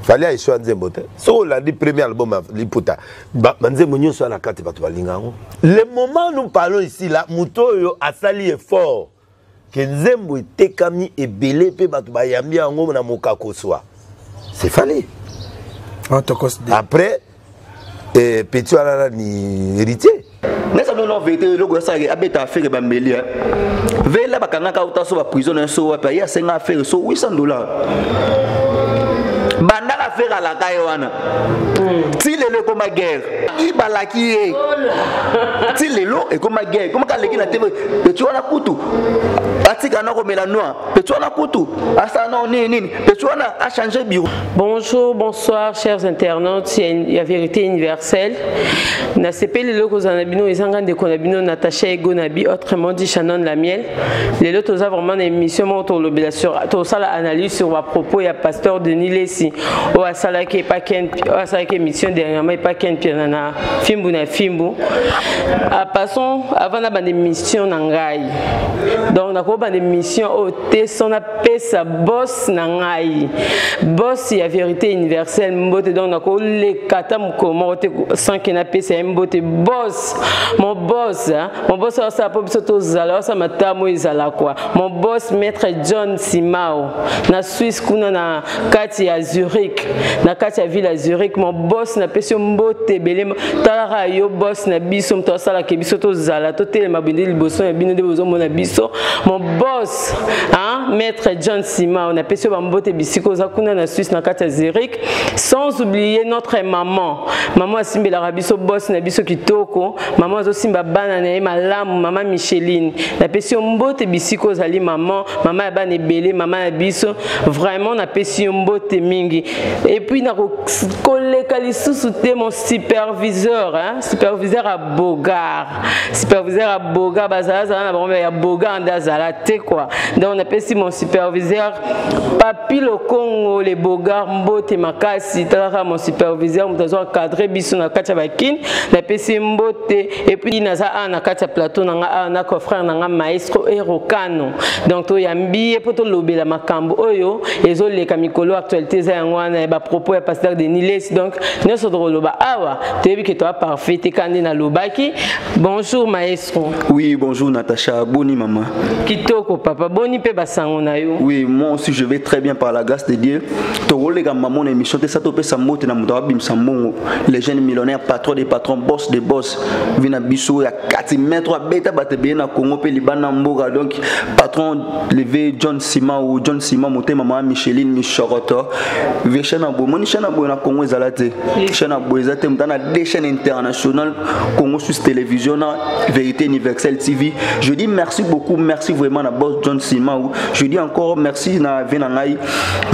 fallait aller sur Nzembo te so la premier album liputa Nzembo nyonso na kati bato balinga ngo le moment nous parlons ici là muto yo asali effort que Nzembo etekami ebele pe bato bayambi ngo na mokako swa c'est fallait après petit ala ni héritier nessa non vérité logo ça abeta affaire bambeli vela bakanga ka utaso ba prison so wa pa ya senga affaire so $800 banda la faire à la Taïwana. Si le comme ma guerre, il balaki si le lo et comme ma guerre, comment quand les na TV, tu vois la coutou. Atika na ko melanoa, tu vois la coutou. Asa non ni, tu vois a changé bureau. Bonjour, bonsoir chers internautes, il y a vérité universelle. Na CP les locaux anabino et sangane de konabino Natacha Egonabi autrement dit Shannon la miel. Les lots ont vraiment une émission autour de l'obligation, tout ça la analyse sur à propos il y a pasteur Denis Lessi. Au asalaki pas ken asalaki émission dernièrement pas ken pianana fimbu na fimbu passons avant la bande émission nangai donc na ko bande émission au te son appel sa boss nangai boss il y a vérité universelle mbote donc na ko le katam comment te sans que na pesa mbote boss mon boss ça pas biso zala ça matamo izala quoi mon boss maître John Simao na Suisse kuna na kati ya Zurich na kati ya ville à Zurich mon boss na pesio mbote belé talara yo boss na biso mto sala ke biso to zala to tele mabende liboso ya bino de bozo mona biso mon boss maître John Sima on a pesio ba mbote bisiko za kuna na Suisse na kati ya Zurich sans oublier notre maman asimbela rabiso boss na biso kitoko maman zo simba bana na malamu maman Micheline na pesio mbote bisiko zali maman ya bana belé maman ya biso vraiment na pesio mbote mingi. Et puis na koleka lisusu te mon superviseur superviseur à Bogar bazala na bango ya Bogar ndazala te quoi donc on appelle si mon superviseur Papi le Congo les Bogar mbote makasi talaka mon superviseur mutazo encadrer biso na kati bakin na pesi mbote et puis naza na kati plateau na frère na maestro Erokano donc to yambi poto lobela makambo oyo ezoleka mikolo actualité za ngwana ba propos ya pasteur Denis Lessi donc nous sommes loba awa tu que toi parfait te kandi na lobaki bonjour maestro. Oui bonjour Natacha boni maman kitoko papa boni pe basango na yo. Oui moi aussi je vais très bien par la grâce de Dieu to rolega maman émission te ça to pe sa mote na muto bim samongo les jeunes millionnaires patrons des patrons boss des boss vina biso ya 4 mètres beta bate bien na Congo pe libana mboga donc patron levé John Sima ou John Sima moté maman Micheline Michoroto vechana bo moni chana bo na Congo ezalate chana bo ezate mtana des chaînes internationales Congo sur télévision na vérité universelle TV. Je dis merci beaucoup, merci vraiment à boss John Sima. Je dis encore merci na venangai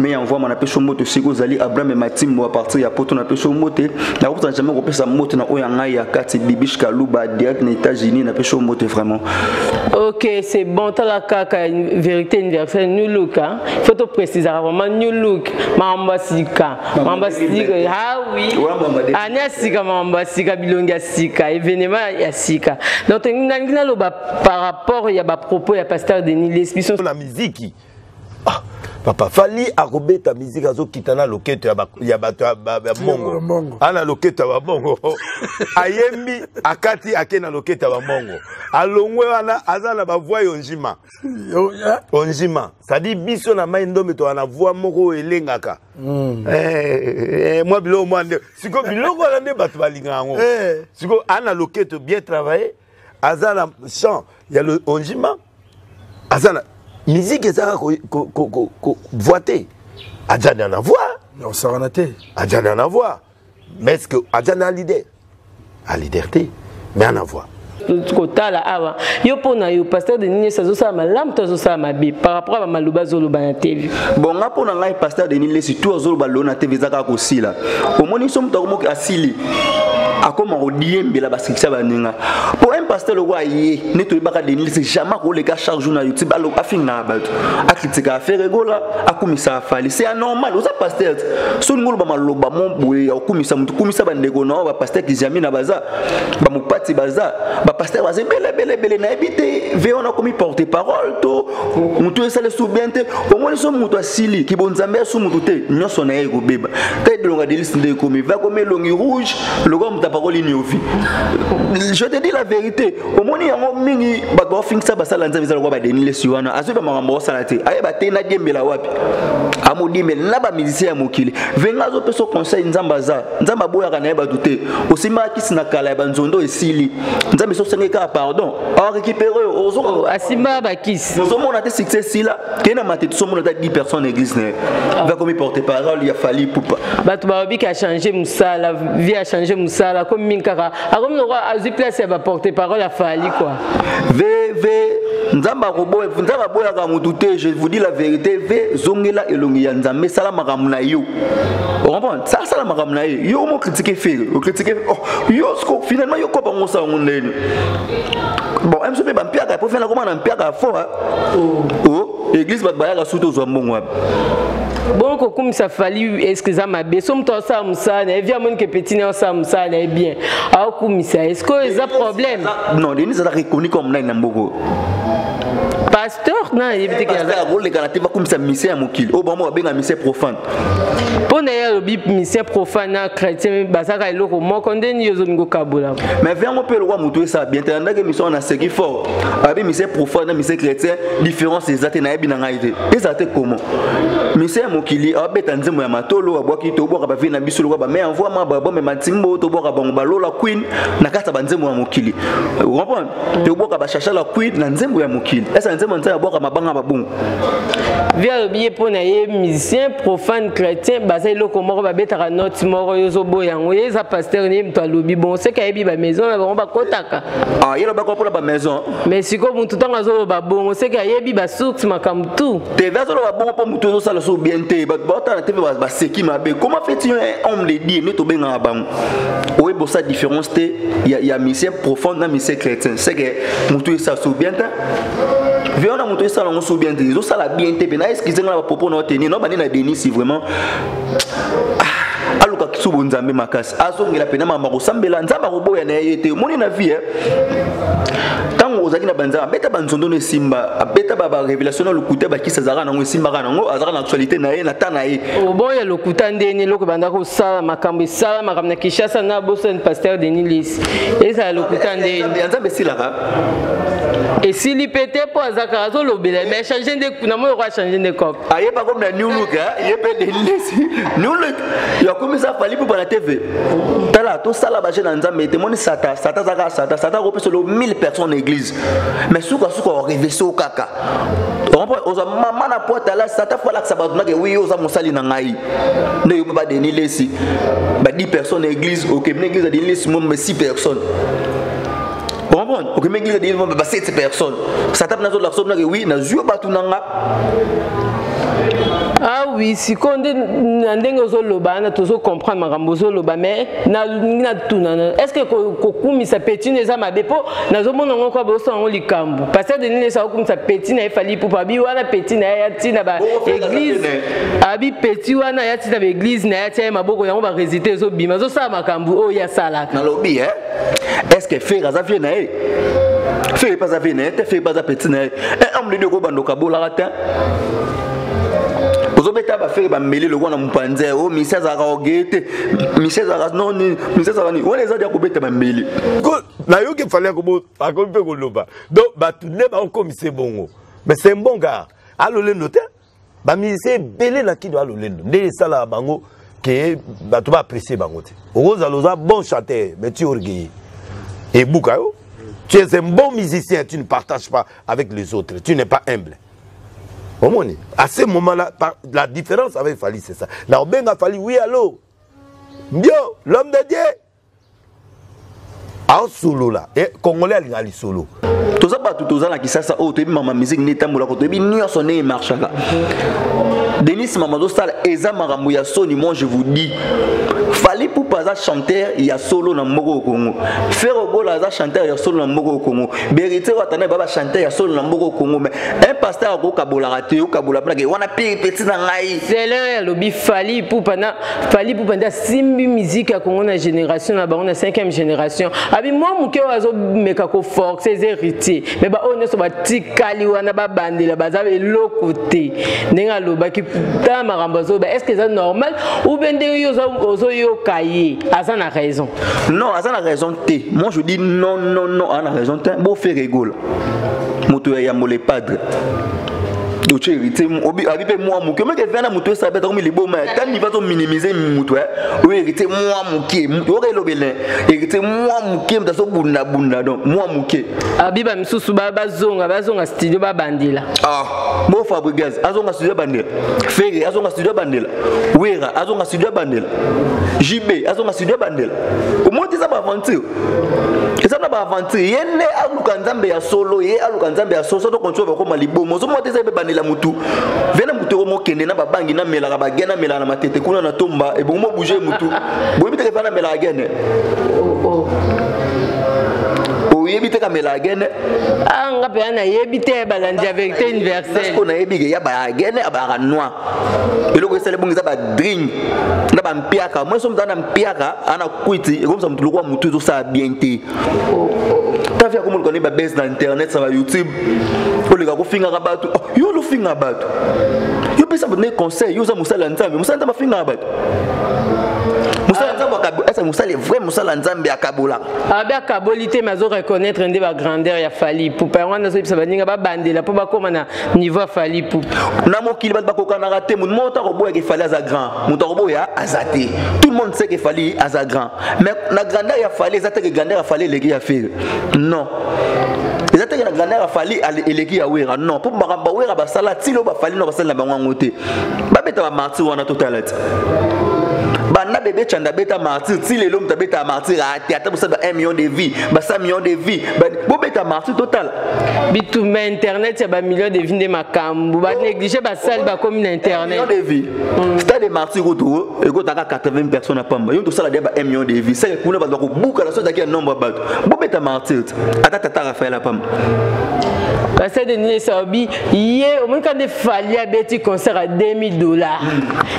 mais envoie mon appel sur moto siko zali Abraham et Matim à partir ya poto na peso moto na ko jamais ko pesa moto na oyangai ya kati bibish kaluba direct na États-Unis na peso moto vraiment. OK, c'est bon tala kaka vérité universelle new look il faut te préciser vraiment new look mamba sika oui anya sika mamba sika bilonga sika événement ya sika donc ngina loba par rapport ya ba propos ya pasteur Denis Lessi la musique papa fali akobeta musique azo kitana loketo ya bato ya mongo ana loketo ya bongo ayembi akati akena loketo ya mongo alongwe wana azana ba voix onjima onjima ça dit biso na mai ndombe to ana voix moko elengaka moi bilo moi siko biloko na nde bato balinga ngo siko ana loketo bien travaillé azana chant ya le onjima azana musique ezaka ko voité adjana na voix on s'arrête adjana na voix mais est-ce que adjana a liberté mais en voix kotala awa yo pona yo pasteur Denis Lessi ça malam to ça mabi par rapport à maluba zoloba na TV bon nga pona ngai pasteur Denis Lessi tout zoloba lona TV zaka ko sila au moni somme to mo asili akoma odiembela basikisa baninga pour un pasteur le roi yé ne to baka Denis Lessi jamais ko le ka charge na YouTube alo afinga bato akritika affaire gola akumisa afali c'est anormal oza pasteur so ngolo ba maloba mon boye akumisa mutu kumisa bandeko na ba pasteur ki jamais na baza ba mupati baza pasteur va se belé na habité ve on a commis porter parole to mutu ça le soubiente au moins so mutu asili ki bonzambe so mutu te nyoso na yego beba kay de longa deliste de commis va comme longi rouge le gomme ta parole ni ofi je te dis la vérité au moins yango mingi ba go fin ça ba sala nzambe za ko ba denile siwana azo ba makambo sala te aye ba te na diembela wapi amodi mais na ba musicien ya mokili venga zo peso conseil nzamba za nzamba boya kana ba douter aussi ma kisina kala ba nzondo esili nzambe so sengeka pardon a récupérer ozo asimba ba kis nous sommes on a des succès si là kena maté tout monde a 10 personnes église ne va comme porter parole il a fallu poupa bato ba obi ka changer musala vie a changer musala comme minkaka a comme no azu place ba porter parole a fallu quoi nzamba robo nzamba boya ka mututé je vous dis la vérité ve zongela elongi ya nzambe sala makamuna yo on comprend ça sala makamuna yo mo critiquer faire o critiquer yo sco finalement yo ko ba ngosa ngondeni bon MCP ba mpiaka pour faire comment na mpiaka fort oh église ba baya ka suto zo mbongo bon comme ça fallu excusez ma bé somme to ça musa na via mon que petit na ça musa na bien a comme ça est-ce que il y a problème non denis ça reconnu comme na mboko pasteur na yebite que la rôle les canadiens comme ça mission mokili au bon mo benga mission profane pour na le bip mission profane na chrétien basaka eloko moko ndeni yo zongo kabola mais viens on peut le voir mutu ça bien tanda que mission na seki fort abi mission profane na mission chrétien différence exacte na yebi na ngaite ezate comment mission mokili abeta nzembo ya matolo abwaki to boka ba vina biso lo ba mais envoie ma ba me matimbo to boka bango ba lola queen na kata ba nzembo ya mokili vous comprenez to boka ba chercher la queen na nzembo ya mokili esa nzembo nza boka mabanga babungu via obiye po na ye musicien profane chrétien basai loko moko ba betaka note moko yozo boyango yeza pasteur ni mto alobi bon c'est ka yebi ba maison ba ba kotaka ah yelo ba ko pour ba maison mais siko mutu tanga zo ba bon c'est ka yebi ba source makam tout te vazo ba bon po mutu zo sala so bien te ba bota na te ba seki mabe comment fait-il un homme le dit ne to benga bango oui bon ça différence te ya musicien profane na musicien chrétien c'est que mutu ça so bien te viens on a montré ça on so bien te zo sala bien te na excusez nga ba popo na tenir non ba na Denis si vraiment aluka kisubu nzambe makasi azongela pena mama kosambela nzamba koboya na yete moni na vie tango ozaki na banza beta banzondo ne simba beta ba révélation na lokuta ba kisa zaka na ngo simba kana ngo azaka na actualité na ye na tana ye oboya lokuta ndeni loko banda ko sala makambo na Kishasa na bosen pasteur Denis Lis eza lokuta ndeni nzambe silaka et s'il pétait pour azaka azo lobela mais changer de kuna mo ko changer de cop aye pas comme na new look hein yebe Denis new look ya comme ça fallait pour la TV tala to sala ba jena nzambe te moni sata zaka ko peso 1000 personnes église mais suka réveiller au kaka on a maman na porte là sata fala que ça ba que oui oza mosali na ngai ne yo ba Denis lesi ba 10 personnes église OK mais église a Denis mais 6 personnes. OK mais église a Denis ba 7 personnes ça tape na zo la somme na oui na zuo batunanga. Ah oui, si on ndenge ozoloba na tozo comprendre makambo ozoloba mais na tuna est-ce que kokumi sa petit neza mabepo nazomona ngo kwa boso ngo likambo parce que Denis sa kokumi sa petit na efali pour abi wana petit na ya tina ba église abi petit wana ya tina ba église na ya tia maboko yango ba résister zo bima zo sa makambo o ya sala na lobi est-ce que faire azafie na e faire pas azafie na te faire pas za petit na e homme de ko bandoka bolata ozobeta ba faire ba meli le wana mpanze o miseza ka ogete miseza ka non miseza ka ni wala za dia ko beta ba meli na yo ke fallait ko ba ko pe ko loba donc ba tout ne ba ko mise bongo mais c'est bon gars allo le noter ba mise belé na ki do allo le ndé sala bango que ba to ba apprécier bango te oza loza bon chanteur mais tu orgueilleux et Bukayo tu es un bon musicien tu ne partages pas avec les autres tu n'es pas humble. À ce moment-là, la différence avec Fali, c'est ça. Là, on a fallu, oui, allô. Bio, l'homme de Dieu. En solo là. Et Congolais, il a solo. Tout ça, bato tozana kisasa o to mama musique ni tambola ko to bi nyonso ne marchaka Denis Mamazo sala eza makambo ya soni. Moi je vous dis Fally Ipupa za chanteur ya solo na mboko au Congo. Ferrobola za chanteur ya solo na mboko au Congo. Berité watana baba chanteur ya solo na mboko au Congo. Mais un pasteur ko kabola raté ou kabola plage wana petit na ngai. C'est là lobby Fally Ipupa na simbi musique ya Congo na génération na bango na 5e génération. Abi moi muke wazo meka ko force ses héritiers. Mais ba on so ba tikali wana ba bandela baza eloko-te. Nenga loba ki ta makambo zo ba est-ce que c'est normal ou bien ozo yo kaye asa na raison. Non, asa na raison te. Moi je dis non a raison te. Bo faire rigole. Moto ya mole padre. Donc tu hérité obi abipe moi muke mais que vena moto ça bête comme il est beau mais quand il va to minimiser moto oui hérité moi muke ore lobelin hérité moi muke mtaso bunda donc moi muke abiba misusu bazonga studio ba bandila Mo Fabregas azonga studio bandela Ferry azonga studio bandela Wera azonga studio bandela JB azonga studio bandela au moins ça ba aventure ça na ba aventure yene aluka nzambe ya solo ye aluka nzambe ya solo to control ba ko malibomo so mo teza be bandela mutu vena mutu ko mo kende na babangi na mela ba gena mela na matete kuna na tomba e bo mo bouger mutu bo biteke fana mela gene yebite kamela gene anga pe ana yebite balandi avec universelle ko na yebige ya ba gene aba noir eloko esale bongiza ba drink na ba mpiaka moi so mtana mpiaka ana kwiti e comme ça mtulu kwa mutu zo sa bien te ta fia ko mo ko ne ba base na internet ça va YouTube ko le ka ko finga ka batu yo lo finga batu yo pesa bonne conseil yo za musala nzambe ba finga batu musala nzambe esa musala vrai musala nzambe akabola abe akabolité mazo reconnaître ndé ba grandeur ya Fally Ipupa wana so bisa baninga ba bandela po bakoma na niveau Fally Ipupa na mokili ba ko kana raté mon monta ko boya ke Fally aza grand mon to boya azate tout le monde sait que Fally aza grand mais na grandeur ya Fally azate que grandeur ya Fally legi ya faire non les attaques na grandeur ya Fally eleki ya Wera non pour makamba Wera ba sala tilo ba Fally no ba sala bango ngote ba beta ba martyr wana totalite bana bébé chanda beta martyr ti lelo mta beta martyr ata bosa ba 1 million de vies ba 5 millions de vies bo beta martyr total bitu ma internet ya ba millions de vies de makambu ba négliger ba salle ba comme internet millions de vies stade de martyr ko e ko taka 80 personnes à pamba yo to sala de ba 1 million de vies c'est que kuna ba ko buka la so taki nombre ba bo beta martyr ata tata Raphaël à pamba parce que Denis Saobi hier au moins quand de Fally a bêti concert à $2000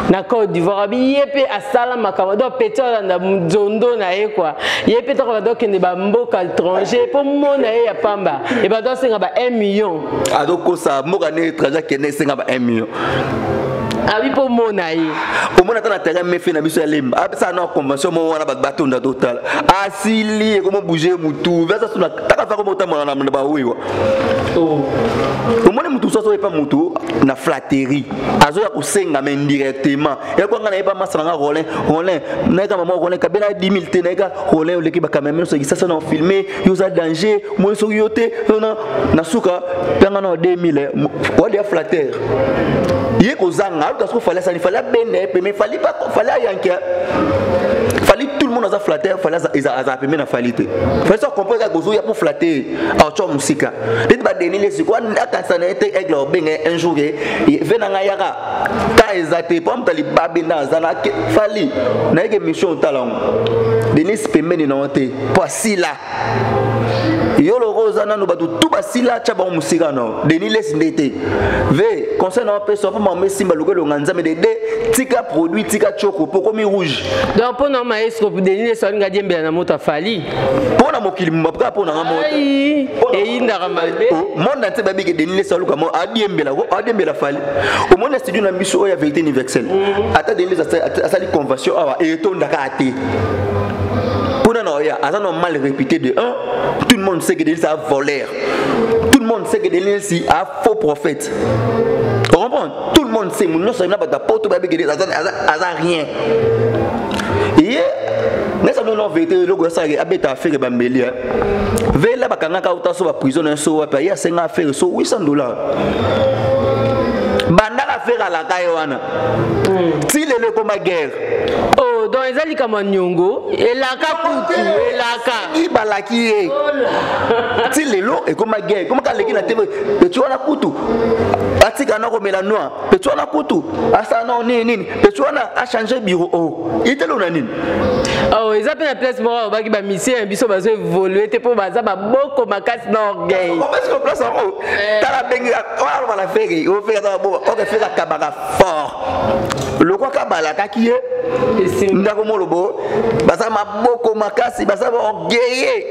na Côte d'Ivoire bi yepé à sala makama do pétro na nzondo na ye quoi yepé to ba do kende ba mboka étranger pour mona ya pamba et ba do senga ba 1 million adoko sa mboka ne étranger kende senga ba 1 million abi po mona ye au moins na terrain me fait na biso ya lemba ça na convention mo wana ba batonda total asili comme bouger mutu vesa suna taka fa comme tamona na ba wiwa au moins mutu so pas mutu na flatterie azo ya kusenga mais indirectement et ko ngana pas masanga rolin na ka maman rolin ka bena 10000 te na ka rolin o leki ba camera so ça na filmer yo za danger mo so yote na suka panga na 2000 o dia flatteur yé ko zanga parce que fallait ça il fallait bene mais fallait pas fallait yankia fallait tout le monde a flatté fallait a payé na fallité fallait ça comprendre que gozo ya pour flatter a cho musika dit ba deni les quoi aka ça na été aigle benga un jour vena nga yaka ta ezate pom tali babena zana fallait na ke mission talon Denis pembeni na ote poisi là yo lo rozana no batu tout basila chaba musika no Denis les ndete ve concernant personne pour me simba lokelo nganzame de tika produit tika choko poko mi rouge donc pour na maestro pour Denis les solinga diembela na moto Fally pour na mokili mbapka pour na moto e inda ramalbe monde ante babi ke Denis les soluka mo adiembela Fally au monde studio na biso ya vérité universelle ata Denis asali convention awa et tonda ka ate a mal réputé de un, tout le monde sait que Denis est un voleur. Tout le monde sait que Denis est un faux prophète. Vous comprenez? Tout le monde sait, nous sommes pas porte rien. Et nous sommes dans la vérité, le gars a bête à faire bambeli. Veille là, quand on a sur prison, un saut à payer, c'est un affaire sur $800. Banda la faire à la caïwana. Si le comme guerre. Donc donc ezali kama nyongo elaka kutu elaka ibalaki ti lelo et comme guerre comme quand leki na tv tu wana kutu atika na komela noir tu wana kutu asa na nini tu wana a changer bureau oh itelo na nini oh ils appellent la place mort ba ki ba mission biso bazo évoluer te po baza ba boko makasi na orgueil parce que place oh tala bengi on va la faire on fait ça bon on fait la kabaka fort le quoi kabala kakiye ndako molobo baza maboko makasi baza ba orgueil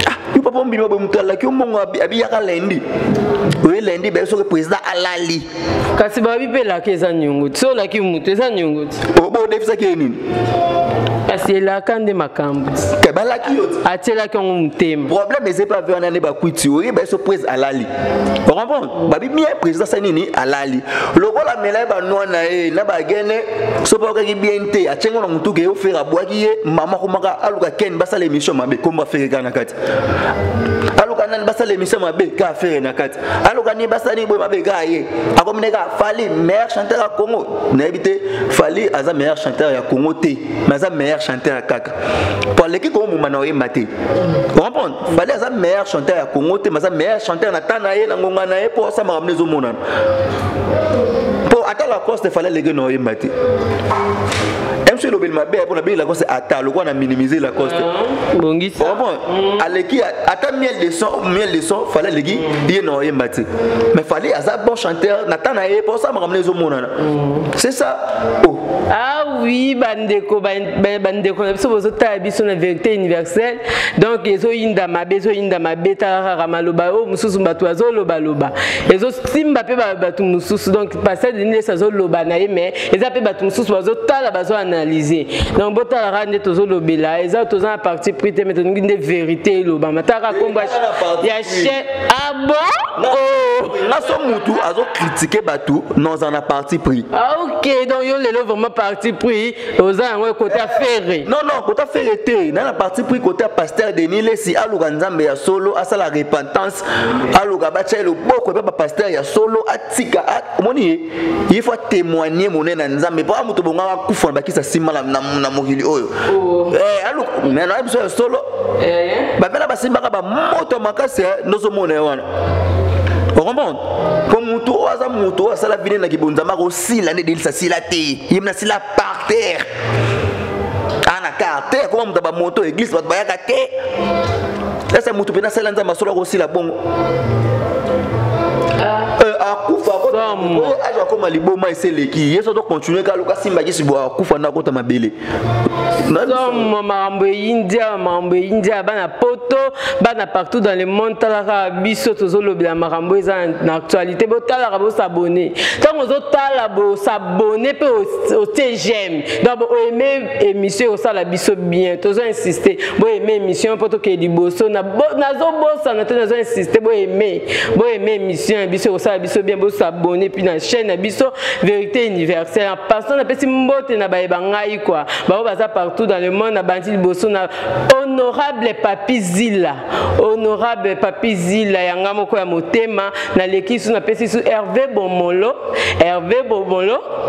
ah papa mbino bo mutala ki omongo abiyaka lendi oui lendi ba so président alali kasi ba bipela keza nyungu so la ki mutu eza nyungu bo defisa ki nini kasi la kande makambu kabala ki yoti atela ki on mutema problème c'est pas vers nane ba kwiti oui ba so président alali on comprend ba bi bien président ça nini alali lokola mela ba nona na ba gene so pa ka ki bien te athengo na mutu ke o faire boaki ye mama ko maka aluka ken ba sala émission mabe ko ba faire kana kati aluka nan ba sala émission mabe ka faire na kati aluka ni ba sala ni bo mabe ka ye akomineka Fally meilleur chanteur à Congo na habité Fally aza meilleur chanteur ya Congo te mais aza meilleur chanteur à kaka pour l'équipe comme mumana maté on comprend Fally aza meilleur chanteur ya Congo te mais aza meilleur chanteur na tana ye na ngonga na ye pour ça ma ramener zo monana pour attendre la course de Fally les gars no maté MC Lobel mabe pour na bien la course ata le quoi na minimiser la course bongisa bon aleki ata miel de son Fally les gars die no maté mais Fally aza bon chanteur na tana ye pour ça ma ramener zo monana c'est ça oh ah oui bandeko bandeko na biso bozota biso na vérité universelle donc ezo inda mabe ta ramaloba o mususu bato azo loba ezo simba pe bato mususu donc passer de nile sazo loba na ye mais eza pe bato mususu bazo tala bazo analyser donc botala rande tozo lobela eza tozo na partie pris te mais toningi de vérité loba mataka komba ya che ah bon oh na so mutu azo critiquer bato non en a partie pris ah ok donc yo lelo vraiment parti pris aux ans côté affaire non côté affaire était dans la partie pris côté pasteur Denis Lesi aluka nzambe ya solo asa la repentance aluka bacha le boko pa pasteur ya solo atika moni il faut témoigner monena nzambe pa mutu bonga kufa bakisa simala na mokili oyo aluka mais na biso ya solo ba bela basimba ba moto makasi nozo mona wana on comprend comme mutu aza mutu asala vine na kibonzama ko sila ne delisa sila te yimna sila par terre ana carte comme mutu ba moto église ba bayaka te esa mutu pena sala nzamba solo ko sila bongo akufa ko ajo ko maliboma eseleki yeso to continuer ka luka simba kisibo akufa na kota mabele non mambo india bana poto bana partout dans le monde talaka biso tozo lobela makambo eza na actualité botala ka bo s'abonner tant ozo tala bo s'abonner pe au TGM donc bo aimer émission au sala biso bien tozo insister bo aimer émission poto ke liboso na zo bossa na te nazo insister bo aimer émission biso au sala biso bien bo s'abonner puis na chaîne na biso vérité universelle en passant na pesi mbote na baeba ngai quoi ba baza partout dans le monde na bandi liboso na honorable Papi Zila yanga moko ya motema na lekisu na pesi su Hervé Bomolo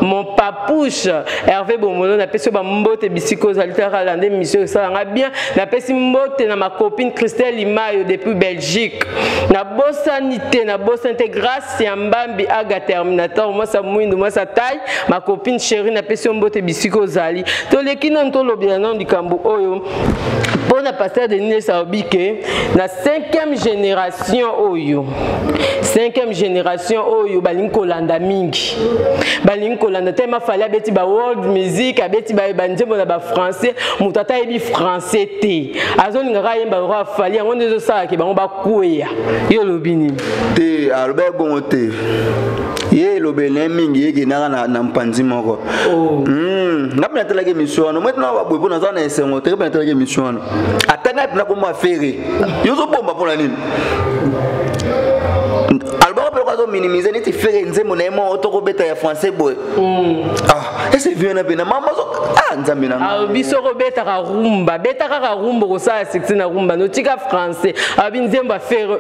mon papouche Hervé Bomolo na pesi ba mbote bisiko zalitara lande mission ça nga bien na pesi mbote na ma copine Christelle Imayo depuis Belgique na bosanité grâce ya mbambi aga terminator moi ça mwindo moi ça taille ma copine chérie na pesi mbote bisiko zali to lekino nto lobia non du kambu oyo pona pasteur de Nile Saobike na 5e génération oyo balingi kolanda mingi balingi kolanda tema fali abeti ba world music abeti ba banjembo na ba français mutata yebi français te azolinga ka yemba ro fali yango ndezo sala ke bango bakweya yo lobini te albe bon te ye lobele mingi yeke na mpanzi moko ngapena tela ke mission no maintenant ba boy bona zana esengo te ngapena tela ke mission atanga na ko ma fere yo zo bomba pona nini album peut minimiser ni faire nze monemo otoko beta ya français boy et c'est vieux na bena maman nzambe na biso ko beta ka rumba ko sa section na rumba no tika français nzemba faire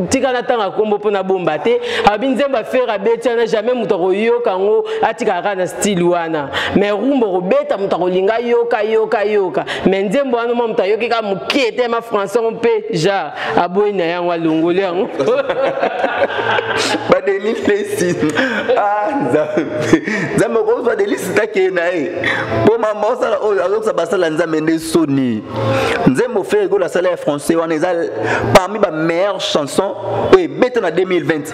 tika na tanga kombo pona bomba te nzemba faire beta na jamais muto ko yoka ngo atika ka na style wana mais rumba ko beta muto ko linga yoka mais nzembo wana muto yoki ka mukete ma français on peut ja aboy na yango longole yango ba deli lesi nzambe ko ba deli sitake na bo mama osala o azoksa basala nzambe nde soni nzembo fait go la salaire français on est parmi ba meilleures chansons beta na 2020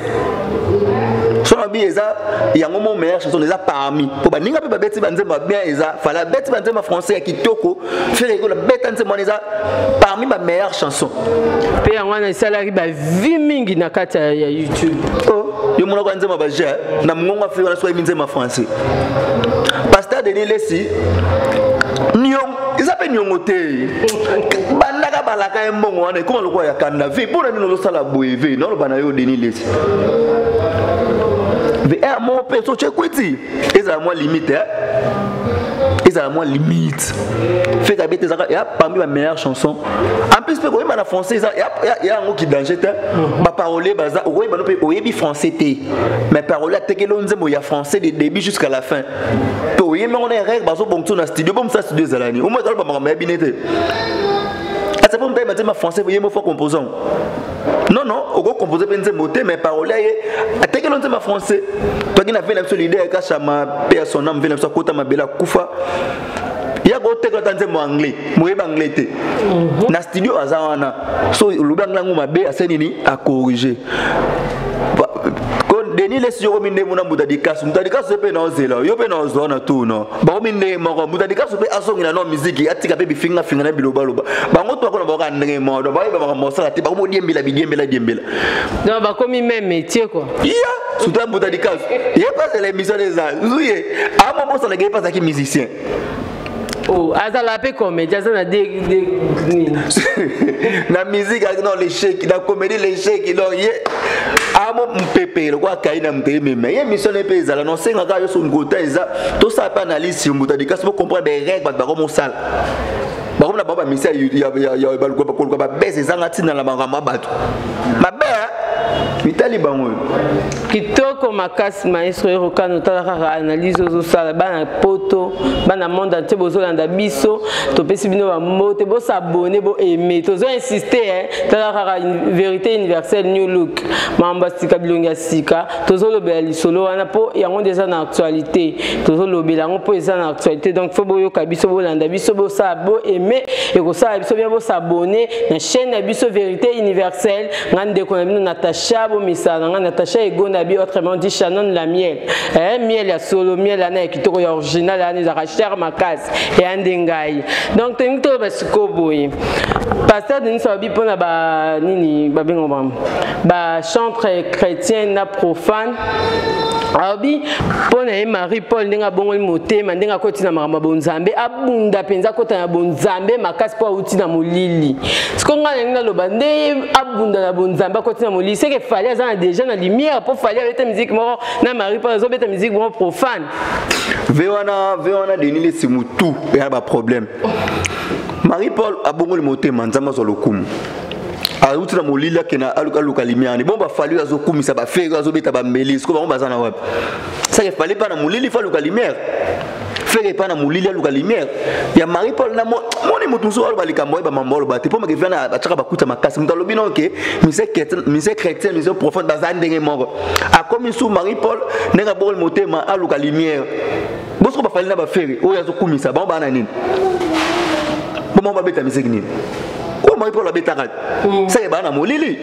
sona bi eza yango mo meilleure chanson les a parmi po ba ninga pe ba beti ba nzembo bien eza fala beti ba nzembo français ya kitoko fait go la beta nzembo eza parmi ba meilleures chansons pe yango na salari ba vi mingi na kata ya YouTube yo mona kwa nzembo ba ja na mungonga fait na so nzembo français pasteur Denis Lesi nyong isape nyongote bandaka balaka mbongo wana kuma lokwa ya kanda vi pona nino lo sala boev no lo bana yo Denis Lesi ve mon perso chekwiti eza moi limite eza moi limite fait ka bete zaka ya parmi ma meilleure chanson en plus pe ko na français ya ngo ki danger te ba parole baza o ba no pe o yebi français te mais parole tekelo nzembo ya français de début jusqu'à la fin to yemi on est règle bazo bonto na studio bom ça studio zalani o mo ka ba ma binete c'est pour me dire français vous yemi faut composant non on va composer penser beauté mais parole à tekelo nzembo français to ki na vena solidaire ka chama personnam vena so kota mabela kufa ya go tekelo tanzembo anglais moyeba anglais te na studio azawana so lubanga ngo mabe asenini a corriger Denis Lesi yo minde muna mutadikasu pe na ozela yo pe na ozona tu no ba minde moko mutadikasu pe asongina no musique atika pe bifinga na biloba bango to akona ba ndenge modo ba ba mosala te ba mo diembela non ba komi même métier quoi ya suta mutadikasu ye pas l'émission des arts zuye amo mo sala ke pasaki musicien azala pe comédien ça na na musique non l'échec na comédie l'échec non ye amo mpepe le kwa kaina mteme mais ye mission pe ezala non senga ka yo so ngota eza to ça pas analyse mutadika pour comprendre les règles ba ko mosala ba ko na baba mission ya ba ko ba bese zanga tina la mangama bato mabe mitali bango kitoko makasi maestro erokano talaka analyse zo sala bana poto bana monde entier bozolanda biso to pesi bino ba mote bo s'abonner bo aimer tozo insister talaka vérité universelle new look mamba sika bilonga sika tozo lobela lisolo wana po yango déjà na actualité tozo lobela ngo po eza na actualité donc faut boyo kabiso bolanda biso bo sa bo aimer et ko sa biso bien bo s'abonner na chaîne na biso vérité universelle ngande ko na bino Natacha bo misana nga Natacha Egonabi autrement dit Shannon la miel miel ya solo miel ana ya kitoko ya original ana za cher makas et andengai donc tengto basiko boy pasteur Denis Sabi pona ba nini ba bengo ba chantre chrétien na profane abi pona Marie Paul ndenga bongo motema ndenga kotina makamba bonzambe abunda penza kota na bonzambe makasi po uti na molili sikonga ndenga loba nde abunda na bonzambe kotina molili c'est que fallait azana déjà na lumière pour fallait avec musique moko na Marie Paul zo beta musique moko profane veona Denis Lesi mutu ya ba problème Marie Paul abongo motema nzamba zo lokumu a uti na molili kena aluka limiani bon ba fallu azokumisa ba fere azobeta ba melis ko ba bazana wapi ça il fallait pas na molili fa luka lumière fere pas na molili aluka lumière ya Marie Paul na moni mutu so alba likambo ba mambolo ba te po meke vena ba chaka bakuta makasi mutalo bino ke mise chrétien mise prophète bazan ndenge moko a comme sous Marie Paul nenga bol motema aluka lumière bosko ba fallu na ba fere o yazokumisa ba ba na nini bon ba beta mise nini Marie Paul abetaka ça y bana molili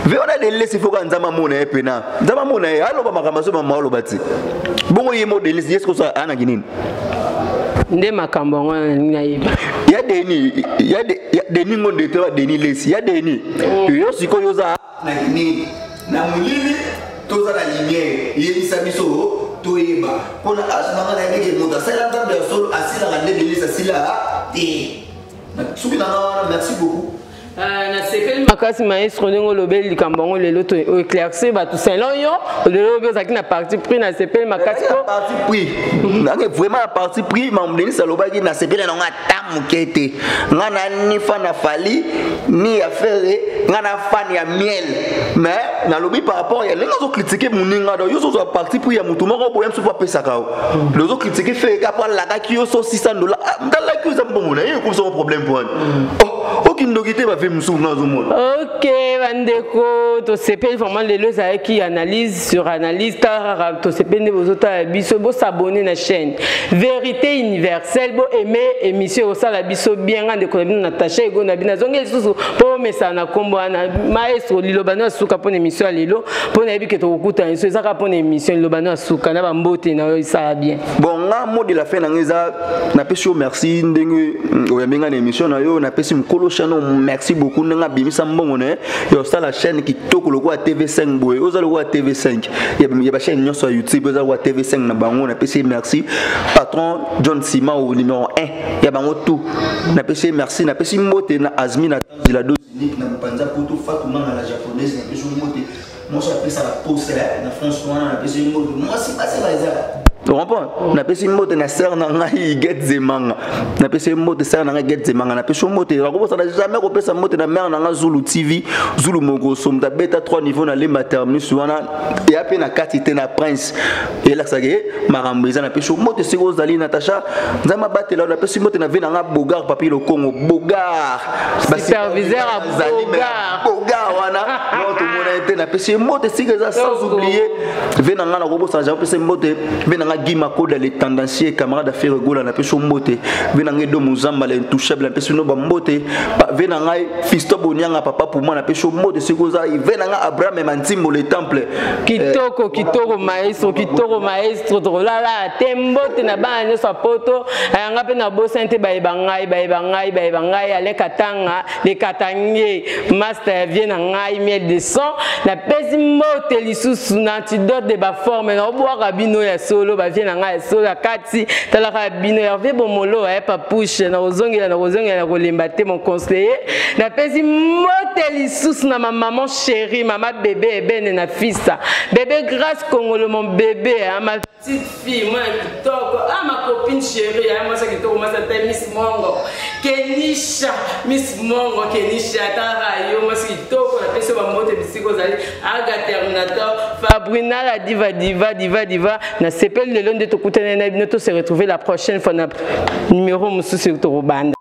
veona Denis Lesi foka nzama mona epena nzama mona aloba makamaso mama aloba ti bongo yemo Denis Lesi ko sa ana kinini nde makambo ngona ninayiba ya Denis ngonde to Denis Lesi ya Denis yo siko yoza na kinini na molili toza na lumière yebisa biso toyeba pona asmanga na ngeke moda sala nzambe solo asila ngande Denis asila te merci beaucoup na sepeli makasi maestro ndenge lobeli likambo ngo lelo to éclaircir ba tout selon yo lelo bezaki na parti pris na sepeli makasi ko parti pris nanga vraiment la parti pris mamdeni salobaki na sepeli na nga tamukete nga na ni fana fali ni affaire nga na fan ya miel mais na lobi par rapport ya lenga zo critiquer muninga do yo zo parti pris ya mutu moko boyem so pa pesa kao le zo critiquer fait ka pa la ka ki yo so $600 ndala ki zo mbomona yo ko so problème pour ok, Vandeko, to sepel vraiment les lois qui analyse sur analyse, to sepel vos autres biso, beau s'abonner à la chaîne. Vérité universelle, beau aimer émission au la biso bien de connaître Natacha Ego Nabina zonge sous pour mais ça na combo na maestro lilobano suka pour émission lilo pour na biki to okuta so ça pour émission lilobano suka na ba mbote na ça bien. Bon, nga mot de la fin na ngeza na pesio merci ndenge oyamenga na émission na yo na pesi mkolo chano merci beaucoup nga bimisa mbongo ne yo ça la chaîne qui toko le roi TV5 boy oza le roi TV5 ya ba chaîne nyoso YouTube oza le roi TV5 na bango na pesi merci patron John Sima au numéro 1 ya bango tout na pesi merci na pesi mbote na Azmi na la dose unique na mpanza poto Fatuma na la japonaise na pesi mbote moi ça appelle ça la pose na François na pesi mbote moi c'est pas ça tu comprends? Na pesi mbote na sœur na ngai get zemanga. Na pesi mbote sœur na ngai get zemanga. Na pesi mbote la ko ça jamais ko pesa mbote na mère na nga Zulu TV, Zulu Mogo somta beta 3 niveaux na lemba terminus wana et après na quantité na prince. Et là ça gé marambiza na pesi mbote siko zali Natacha. Nzama batela na pesi mbote na vena nga Bogar papi le Congo. Bogar. Superviseur à Bogar. Bogar wana. Non tout monde était na pesi mbote siko ça sans oublier vena nga na robo ça j'ai pesi mbote vena Guy Makoda les tendanciers camarades d'affaires Gola na peso mbote venangai do muzamba les intouchables na peso no bambote venangai Fisto Bonyanga papa pour moi na peso mbote sikoza venanga Abraham et Mantimbo le temple kitoko maestro to la tembote na bana so poto anga pe na bosente bangai ale katanga les katangé master vient ngai miel de sang na pesi mbote lisusu na antidote de ba forme na boa rabino ya solo vient nga sola kati talaka bino Hervé Bomolo pa push na ozongela na kolemba te mon conseiller na pesi moteli sous na maman chérie maman bébé ben na fils bébé grâce Congolo mon bébé ma petite fille moi kitoko ma copine chérie moi ça kitoko moi ça Miss Mongo Kenisha Miss Mongo Kenisha tara yo moi ça kitoko na pesi ba mote bisiko zali aga terminator Fabrina la diva na sepel le long de tout côté, nous se retrouver la prochaine fois. Numéro Moussou sur Torobanda.